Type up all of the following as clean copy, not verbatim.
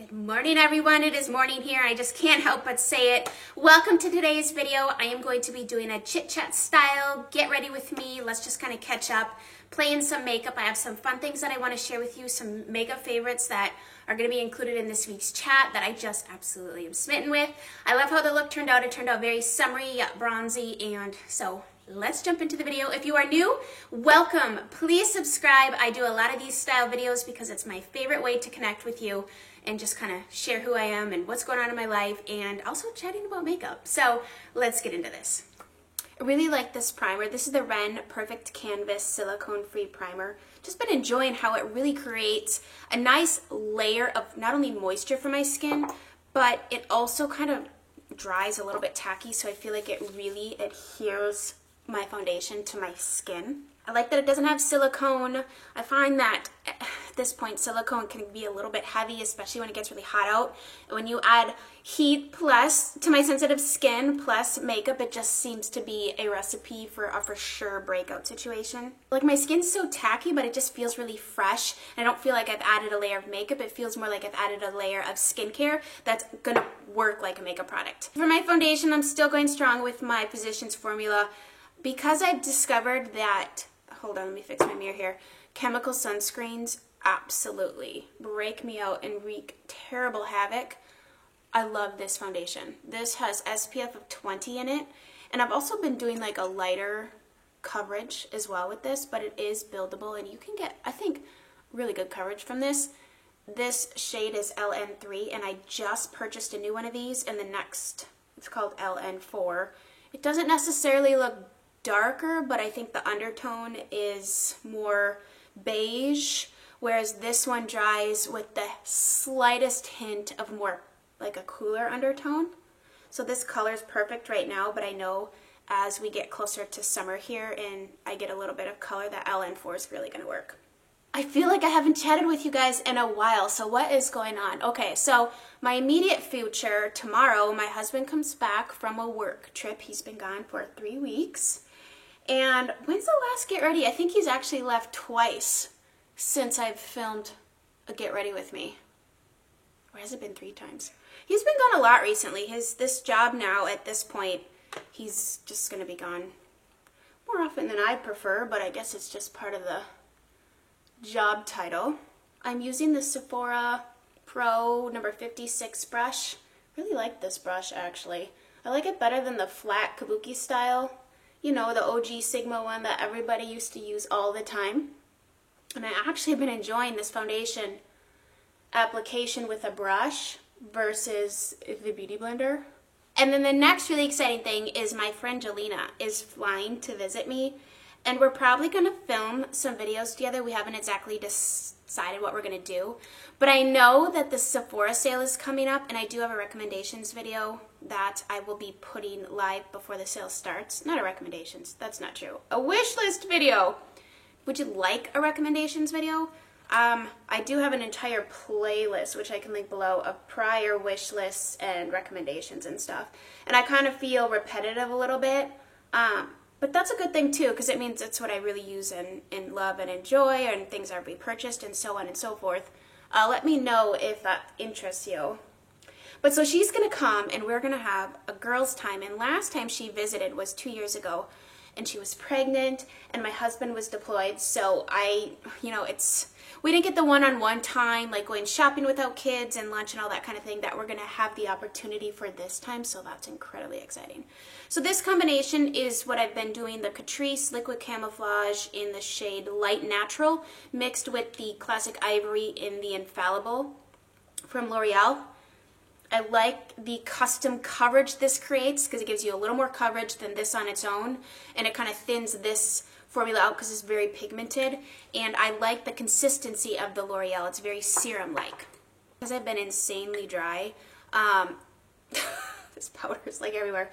Good morning, everyone. It is morning here. I just can't help but say it. Welcome to today's video. I am going to be doing a chit chat style. Get ready with me. Let's just kind of catch up, play in some makeup. I have some fun things that I want to share with you, some makeup favorites that are going to be included in this week's chat that I just absolutely am smitten with. I love how the look turned out. It turned out very summery yet bronzy, and so let's jump into the video. If you are new, welcome. Please subscribe. I do a lot of these style videos because it's my favorite way to connect with you and just kind of share who I am and what's going on in my life, and also chatting about makeup. So let's get into this. I really like this primer. This is the Ren Perfect Canvas Silicone-Free Primer. Just been enjoying how it really creates a nice layer of not only moisture for my skin, but it also kind of dries a little bit tacky, so I feel like it really adheres my foundation to my skin. I like that it doesn't have silicone. I find that at this point silicone can be a little bit heavy, especially when it gets really hot out. And when you add heat plus to my sensitive skin plus makeup, it just seems to be a recipe for a for sure breakout situation. Like, my skin's so tacky, but it just feels really fresh. And I don't feel like I've added a layer of makeup. It feels more like I've added a layer of skincare that's gonna work like a makeup product. For my foundation, I'm still going strong with my Physicians formula because I've discovered that, hold on, let me fix my mirror here, chemical sunscreens absolutely break me out and wreak terrible havoc. I love this foundation. This has SPF of 20 in it, and I've also been doing like a lighter coverage as well with this, but it is buildable and you can get, I think, really good coverage from this. This shade is LN3, and I just purchased a new one of these, and the next, it's called LN4. It doesn't necessarily look darker, but I think the undertone is more beige, whereas this one dries with the slightest hint of more like a cooler undertone. So this color is perfect right now, but I know as we get closer to summer here and I get a little bit of color, that LN4 is really going to work. I feel like I haven't chatted with you guys in a while, so what is going on? Okay, so my immediate future, tomorrow, my husband comes back from a work trip. He's been gone for 3 weeks. And when's the last Get Ready? I think he's actually left twice since I've filmed a Get Ready with me. Or has it been 3 times? He's been gone a lot recently. This job now, at this point, he's just going to be gone more often than I prefer, but I guess it's just part of the job title. I'm using the Sephora Pro number 56 brush. Really like this brush, actually. I like it better than the flat kabuki style. You know, the OG Sigma one that everybody used to use all the time. And I actually have been enjoying this foundation application with a brush versus the Beauty Blender. And then the next really exciting thing is my friend Jelena is flying to visit me, and we're probably going to film some videos together. We haven't exactly decided what we're going to do, but I know that the Sephora sale is coming up, and I do have a recommendations video that I will be putting live before the sale starts. Not a recommendations, that's not true. A wish list video. Would you like a recommendations video? I do have an entire playlist, which I can link below, of prior wish lists and recommendations and stuff. And I kind of feel repetitive a little bit, but that's a good thing too, because it means it's what I really use and love and enjoy, and things I've repurchased and so on and so forth. Let me know if that interests you. But so she's going to come, and we're going to have a girls' time. And last time she visited was 2 years ago, and she was pregnant, and my husband was deployed. So we didn't get the one-on-one time, like going shopping without kids and lunch and all that kind of thing, that we're going to have the opportunity for this time. So that's incredibly exciting. So this combination is what I've been doing, the Catrice Liquid Camouflage in the shade Light Natural, mixed with the Classic Ivory in the Infallible from L'Oreal. I like the custom coverage this creates because it gives you a little more coverage than this on its own, and it kind of thins this formula out because it's very pigmented, and I like the consistency of the L'Oreal. It's very serum-like. Because I've been insanely dry, this powder is like everywhere.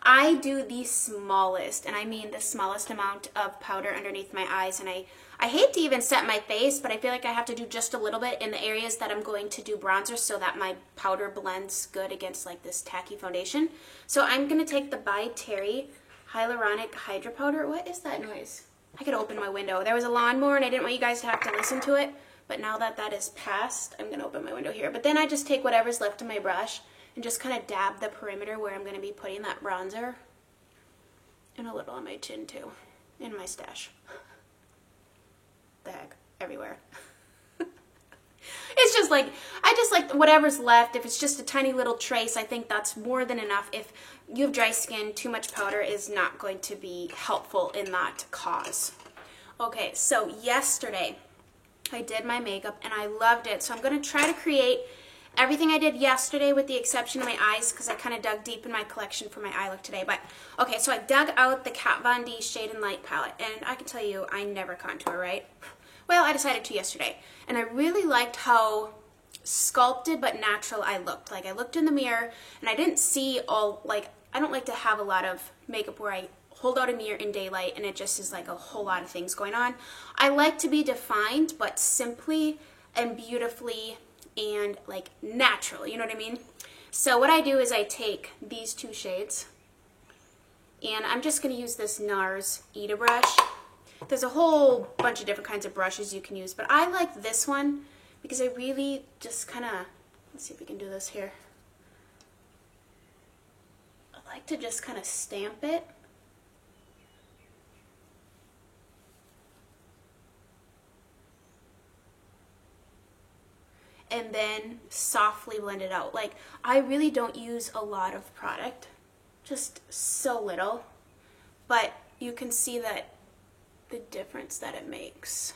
I do the smallest, and I mean the smallest amount of powder underneath my eyes, and I hate to even set my face, but I feel like I have to do just a little bit in the areas that I'm going to do bronzer so that my powder blends good against like this tacky foundation. So I'm going to take the By Terry Hyaluronic Hydra Powder. What is that noise? I could open my window. There was a lawnmower and I didn't want you guys to have to listen to it, But now that that is past, I'm going to open my window here. But then I just take whatever's left of my brush and just kind of dab the perimeter where I'm going to be putting that bronzer. And a little on my chin too. In my stash. The heck. Everywhere. It's just like, I just like whatever's left. If it's just a tiny little trace, I think that's more than enough. If you have dry skin, too much powder is not going to be helpful in that cause. Okay, so yesterday I did my makeup and I loved it. So I'm going to try to create everything I did yesterday with the exception of my eyes because I kind of dug deep in my collection for my eye look today. But okay, so I dug out the Kat Von D Shade and Light palette, and I can tell you I never contour, right? Well, I decided to yesterday, and I really liked how sculpted but natural I looked. Like, I looked in the mirror and I didn't see all, like, I don't like to have a lot of makeup where I hold out a mirror in daylight and it just is like a whole lot of things going on. I like to be defined but simply and beautifully and like natural, you know what I mean? So what I do is I take these two shades and I'm just going to use this NARS Ita brush. There's a whole bunch of different kinds of brushes you can use, but I like this one because I really just kind of, let's see if we can do this here. I like to just kind of stamp it. And then softly blend it out. Like, I really don't use a lot of product, just so little, but you can see that the difference that it makes.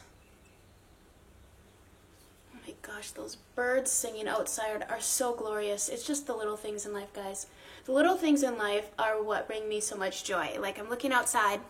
Oh my gosh, those birds singing outside are so glorious. It's just the little things in life, guys. The little things in life are what bring me so much joy. Like, I'm looking outside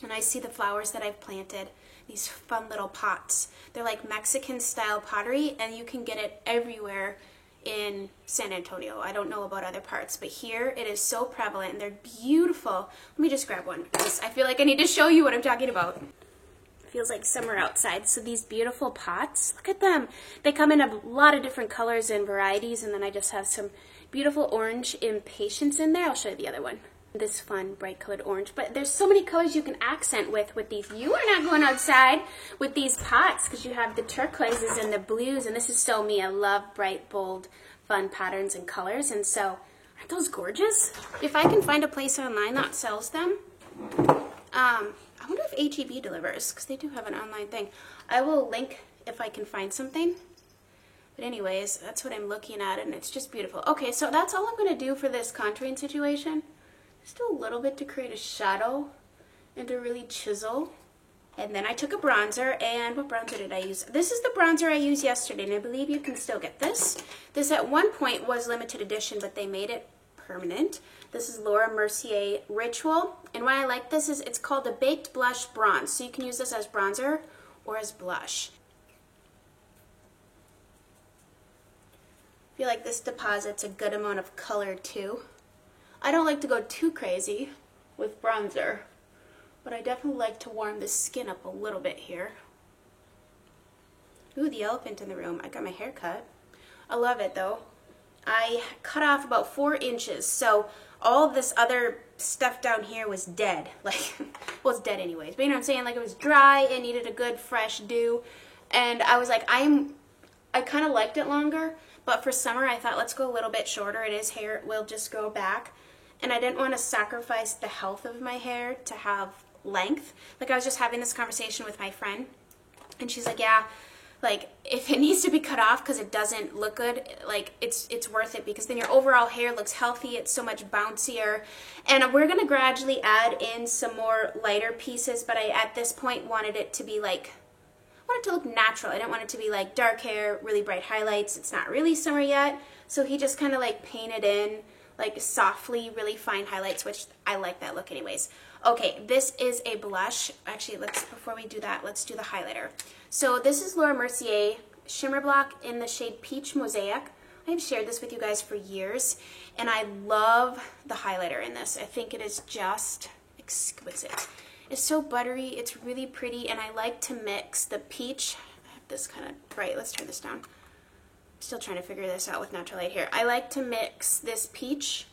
and I see the flowers that I've planted, these fun little pots. They're like Mexican style pottery and you can get it everywhere in San Antonio. I don't know about other parts, but here it is so prevalent and they're beautiful. Let me just grab one because I feel like I need to show you what I'm talking about. It feels like summer outside. So these beautiful pots, look at them. They come in a lot of different colors and varieties, and then I just have some beautiful orange impatiens in there. I'll show you the other one. This fun bright colored orange, but there's so many colors you can accent with these. You are not going outside with these pots because you have the turquoises and the blues, and this is so me. I love bright, bold, fun patterns and colors, and so aren't those gorgeous? If I can find a place online that sells them, I wonder if H-E-B delivers because they do have an online thing. I will link if I can find something. But anyways, that's what I'm looking at, and it's just beautiful. Okay, so that's all I'm going to do for this contouring situation. Just a little bit to create a shadow and to really chisel. And then I took a bronzer, and what bronzer did I use? This is the bronzer I used yesterday, and I believe you can still get this. This at one point was limited edition, but they made it permanent. This is Laura Mercier Ritual, and why I like this is it's called the Baked Blush Bronze, so you can use this as bronzer or as blush. I feel like this deposits a good amount of color too. I don't like to go too crazy with bronzer, but I definitely like to warm the skin up a little bit here. Ooh, the elephant in the room. I got my hair cut. I love it though. I cut off about 4 inches, so all of this other stuff down here was dead. Like, well, it's dead anyways, but you know what I'm saying? Like, it was dry, it needed a good fresh dew, and I was like, I kind of liked it longer, but for summer I thought let's go a little bit shorter. It is hair, it will just grow back. And I didn't want to sacrifice the health of my hair to have length. Like, I was just having this conversation with my friend, and she's like, yeah, like, if it needs to be cut off because it doesn't look good, like, it's worth it because then your overall hair looks healthy, it's so much bouncier. And we're going to gradually add in some more lighter pieces, but I, at this point, wanted it to be like, I wanted it to look natural. I didn't want it to be like dark hair, really bright highlights. It's not really summer yet, so he just kind of like painted in like softly, really fine highlights, which I like that look anyways. Okay, this is a blush. Actually, before we do that, let's do the highlighter. So this is Laura Mercier Shimmer Block in the shade Peach Mosaic. I have shared this with you guys for years, and I love the highlighter in this. I think it is just exquisite. It's so buttery, it's really pretty, and I like to mix the peach. I have this kind of bright, let's turn this down. Still trying to figure this out with natural light here. I like to mix this peach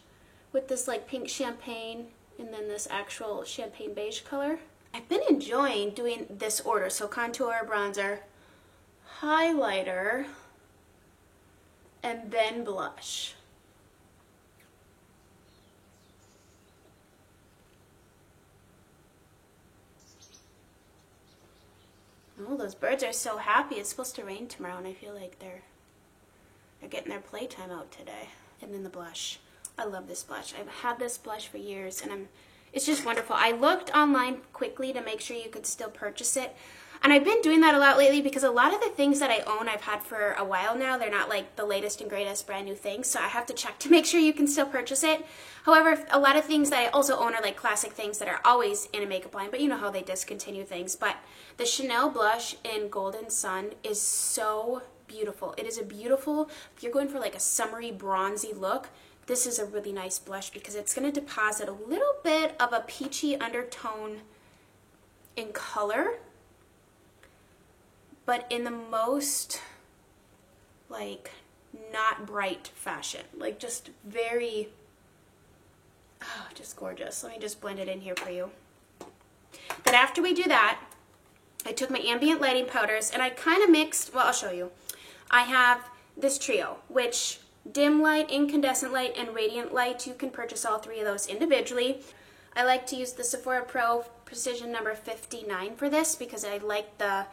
with this like pink champagne and then this actual champagne beige color. I've been enjoying doing this order, so contour, bronzer, highlighter, and then blush. Oh, those birds are so happy. It's supposed to rain tomorrow, and I feel like they're getting their playtime out today. And then the blush. I love this blush. I've had this blush for years, and it's just wonderful. I looked online quickly to make sure you could still purchase it. And I've been doing that a lot lately because a lot of the things that I own I've had for a while now. They're not like the latest and greatest brand new things, so I have to check to make sure you can still purchase it. However, a lot of things that I also own are like classic things that are always in a makeup line, but you know how they discontinue things. But the Chanel blush in Golden Sun is so beautiful. It is a beautiful, if you're going for like a summery bronzy look, this is a really nice blush because it's going to deposit a little bit of a peachy undertone in color, but in the most like not bright fashion, like just very, oh, just gorgeous. Let me just blend it in here for you. Then after we do that, I took my ambient lighting powders and I kind of mixed, well, I'll show you. I have this trio, which dim light, incandescent light, and radiant light. You can purchase all three of those individually. I like to use the Sephora Pro Precision number 59 for this because I like the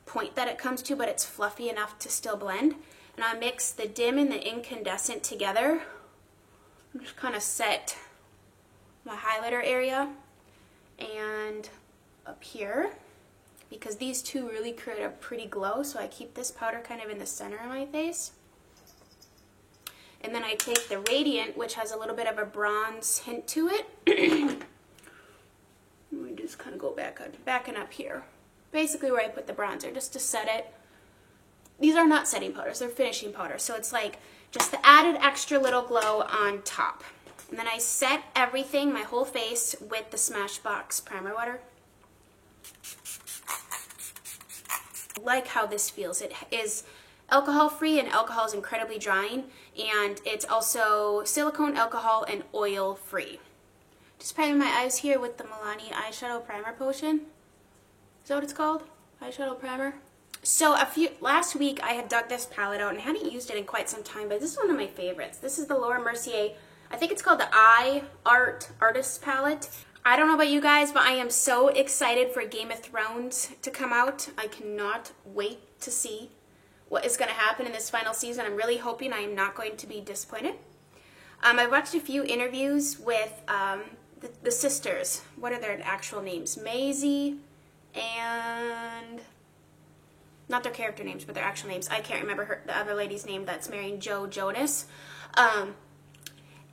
point that it comes to, but it's fluffy enough to still blend. And I mix the dim and the incandescent together. I'm just kind of set my highlighter area and up here, because these two really create a pretty glow, so I keep this powder kind of in the center of my face. And then I take the Radiant, which has a little bit of a bronze hint to it. Let me just kind of go back and up here. Basically where I put the bronzer, just to set it. These are not setting powders, they're finishing powders, so it's like just the added extra little glow on top. And then I set everything, my whole face, with the Smashbox Primer Water. I like how this feels. It is alcohol free, and alcohol is incredibly drying, and it's also silicone, alcohol, and oil free. Just priming my eyes here with the Milani Eyeshadow Primer Potion. Is that what it's called? Eyeshadow primer. So last week I had dug this palette out and I hadn't used it in quite some time, but this is one of my favorites. This is the Laura Mercier, I think it's called the Eye Art Artist Palette. I don't know about you guys, but I am so excited for Game of Thrones to come out. I cannot wait to see what is going to happen in this final season. I'm really hoping I am not going to be disappointed. I watched a few interviews with the sisters. What are their actual names? Maisie and, not their character names, but their actual names. I can't remember the other lady's name that's marrying Joe Jonas.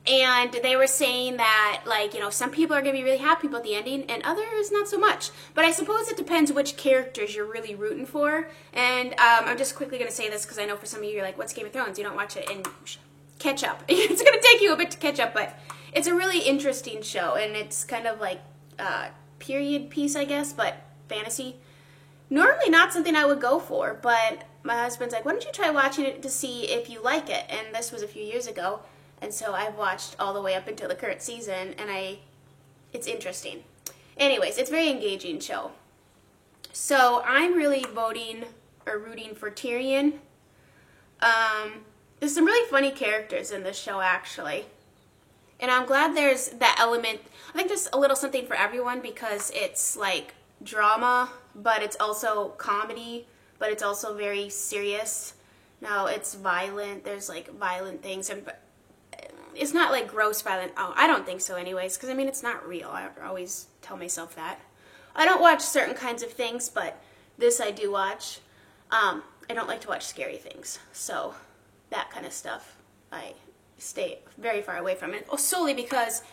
And they were saying that, like, you know, some people are going to be really happy about the ending and others not so much. But I suppose it depends which characters you're really rooting for. And I'm just quickly going to say this because I know for some of you you're like, what's Game of Thrones? You don't watch it, and catch up. It's going to take you a bit to catch up, but it's a really interesting show. And it's kind of like period piece, I guess, but fantasy. Normally not something I would go for, but my husband's like, why don't you try watching it to see if you like it? And this was a few years ago. And so I've watched all the way up until the current season, and it's interesting. Anyways, it's a very engaging show. So I'm really rooting for Tyrion. There's some really funny characters in this show, actually. And I'm glad there's that element. I think there's a little something for everyone because it's like drama, but it's also comedy, but it's also very serious. Now it's violent. There's like violent things. It's not like gross violent. Oh, I don't think so anyways, because I mean, it's not real. I always tell myself that. I don't watch certain kinds of things, but this I do watch. I don't like to watch scary things, so that kind of stuff I stay very far away from it. Solely because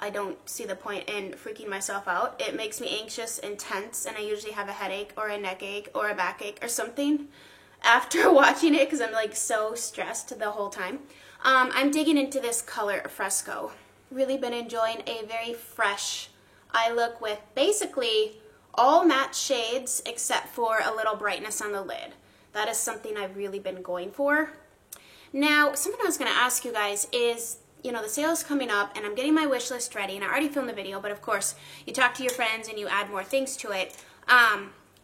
I don't see the point in freaking myself out. It makes me anxious and tense, and I usually have a headache or a neck ache or a backache or something after watching it because I'm like so stressed the whole time. I'm digging into this color, Fresco. Really been enjoying a very fresh eye look with basically all matte shades except for a little brightness on the lid. That is something I've really been going for. Now, something I was going to ask you guys is, you know, the sale is coming up and I'm getting my wish list ready, and I already filmed the video, but of course you talk to your friends and you add more things to it.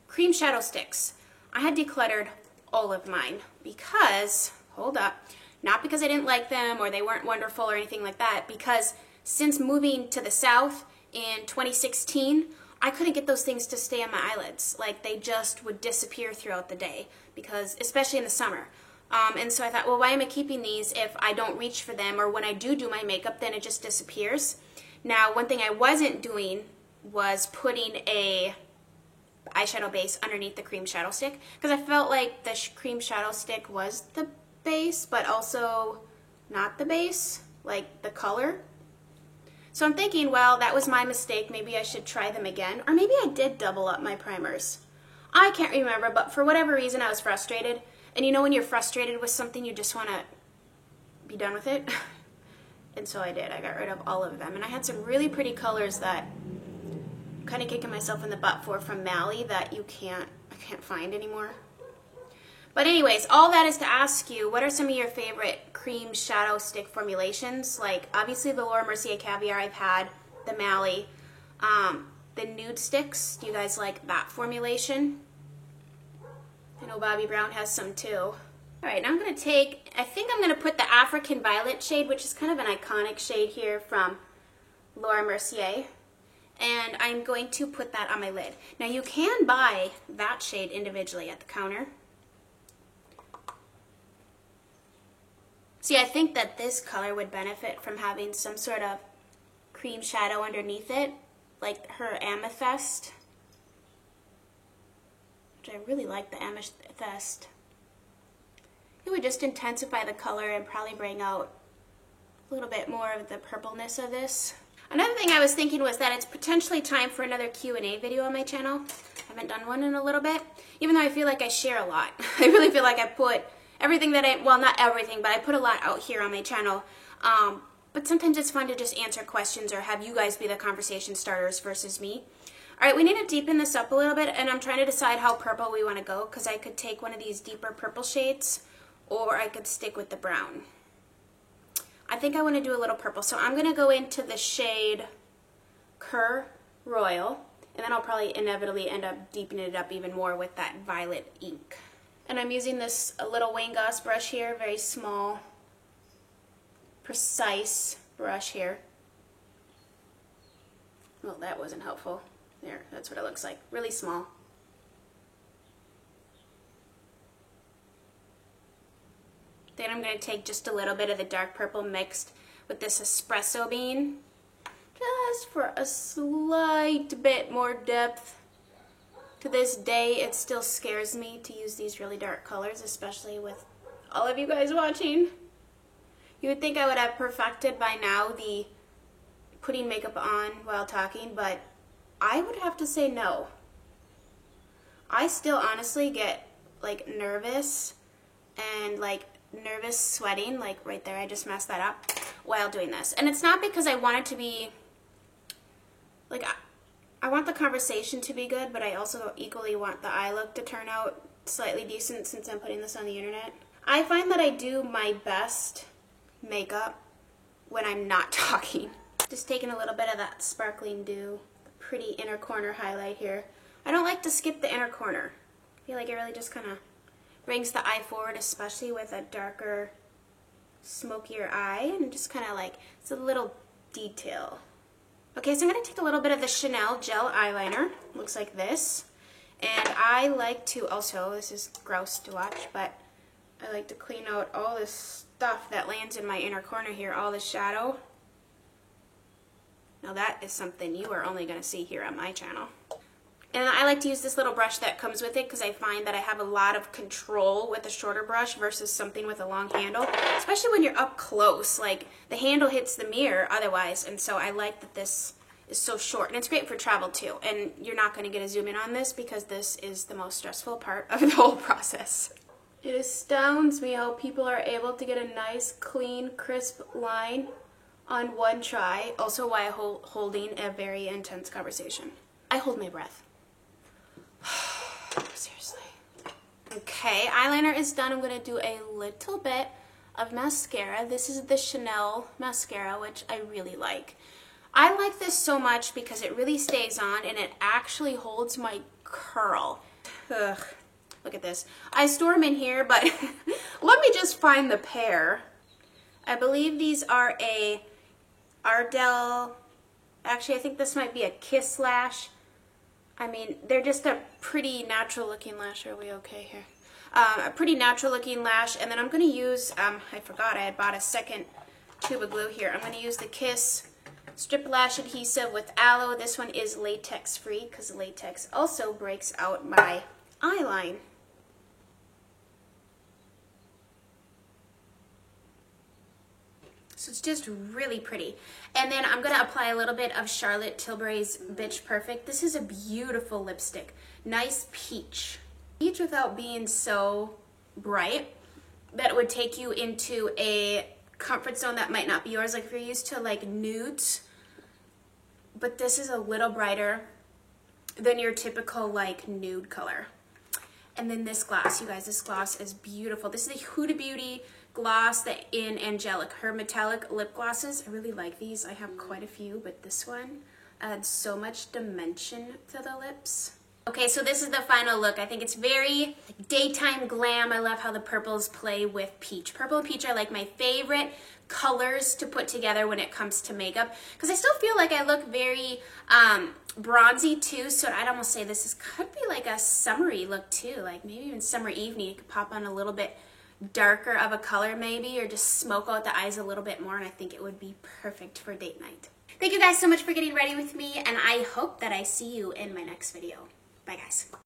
Cream shadow sticks. I had decluttered all of mine because, hold up, not because I didn't like them or they weren't wonderful or anything like that, because since moving to the South in 2016, I couldn't get those things to stay on my eyelids. Like, they just would disappear throughout the day, because, especially in the summer. And so I thought, well, why am I keeping these if I don't reach for them, or when I do my makeup, then it just disappears? Now, one thing I wasn't doing was putting a eyeshadow base underneath the cream shadow stick, because I felt like the cream shadow stick was the base, but also not the base, like the color. So I'm thinking, well, that was my mistake. Maybe I should try them again. Or maybe I did double up my primers. I can't remember, but for whatever reason, I was frustrated. And you know when you're frustrated with something, you just want to be done with it? And so I did. I got rid of all of them. And I had some really pretty colors that I'm kind of kicking myself in the butt for from Mally that I can't find anymore. But anyways, all that is to ask you, what are some of your favorite cream shadow stick formulations? Like, obviously the Laura Mercier Caviar I've had, the Mally, the nude sticks. Do you guys like that formulation? I know Bobbi Brown has some too. All right, now I'm going to take, I think I'm going to put the African Violet shade, which is kind of an iconic shade here from Laura Mercier. And I'm going to put that on my lid. Now you can buy that shade individually at the counter. See, I think that this color would benefit from having some sort of cream shadow underneath it, like her Amethyst. Which I really like the Amethyst. It would just intensify the color and probably bring out a little bit more of the purpleness of this. Another thing I was thinking was that it's potentially time for another Q&A video on my channel. I haven't done one in a little bit, even though I feel like I share a lot. I really feel like I put everything that well, not everything, but I put a lot out here on my channel. But sometimes it's fun to just answer questions or have you guys be the conversation starters versus me. All right, we need to deepen this up a little bit, and I'm trying to decide how purple we want to go, because I could take one of these deeper purple shades, or I could stick with the brown. I think I want to do a little purple, so I'm going to go into the shade Cur Royal, and then I'll probably inevitably end up deepening it up even more with that violet ink. And I'm using this little Wayne Goss brush here, very small, precise brush here. Well, that wasn't helpful. There, that's what it looks like, really small. Then I'm going to take just a little bit of the dark purple mixed with this espresso bean, just for a slight bit more depth. To this day, it still scares me to use these really dark colors, especially with all of you guys watching. You would think I would have perfected by now the putting makeup on while talking, but I would have to say no. I still honestly get like nervous and like nervous sweating, like right there, I just messed that up, while doing this. And it's not because I want it to be, like, I want the conversation to be good, but I also equally want the eye look to turn out slightly decent since I'm putting this on the internet. I find that I do my best makeup when I'm not talking. Just taking a little bit of that Sparkling Dew, the pretty inner corner highlight here. I don't like to skip the inner corner. I feel like it really just kind of brings the eye forward, especially with a darker, smokier eye, and just kind of like, it's a little detail. Okay, so I'm going to take a little bit of the Chanel gel eyeliner. Looks like this. And I like to also, this is gross to watch, but I like to clean out all this stuff that lands in my inner corner here, all the shadow. Now that is something you are only going to see here on my channel. And I like to use this little brush that comes with it because I find that I have a lot of control with a shorter brush versus something with a long handle, especially when you're up close. Like, the handle hits the mirror otherwise, and so I like that this is so short. And it's great for travel too, and you're not going to get a zoom in on this because this is the most stressful part of the whole process. It astounds me how people are able to get a nice, clean, crisp line on one try. Also why I'm holding a very intense conversation. I hold my breath. Seriously. Okay, eyeliner is done. I'm going to do a little bit of mascara. This is the Chanel mascara, which I really like. I like this so much because it really stays on and it actually holds my curl. Ugh. Look at this. I store them in here, but let me just find the pair. I believe these are a Ardell, actually I think this might be a Kiss lash. I mean, they're just a pretty natural looking lash. Are we okay here? A pretty natural looking lash, and then I'm going to use, I forgot I had bought a second tube of glue here. I'm going to use the Kiss Strip Lash Adhesive with Aloe. This one is latex free because latex also breaks out my eyeline. So it's just really pretty. And then I'm going to apply a little bit of Charlotte Tilbury's Bitch Perfect. This is a beautiful lipstick. Nice peach. Peach without being so bright that it would take you into a comfort zone that might not be yours. Like if you're used to like nudes, but this is a little brighter than your typical like nude color. And then this gloss, you guys, this gloss is beautiful. This is the Huda Beauty gloss that in Angelic, her metallic lip glosses. I really like these. I have quite a few, but this one adds so much dimension to the lips. Okay, so this is the final look. I think it's very daytime glam. I love how the purples play with peach. Purple and peach are like my favorite colors to put together when it comes to makeup, because I still feel like I look very bronzy too, so I'd almost say this could be like a summery look too, like maybe even summer evening. You could pop on a little bit darker of a color maybe, or just smoke out the eyes a little bit more, and I think it would be perfect for date night. Thank you guys so much for getting ready with me, and I hope that I see you in my next video. Bye guys.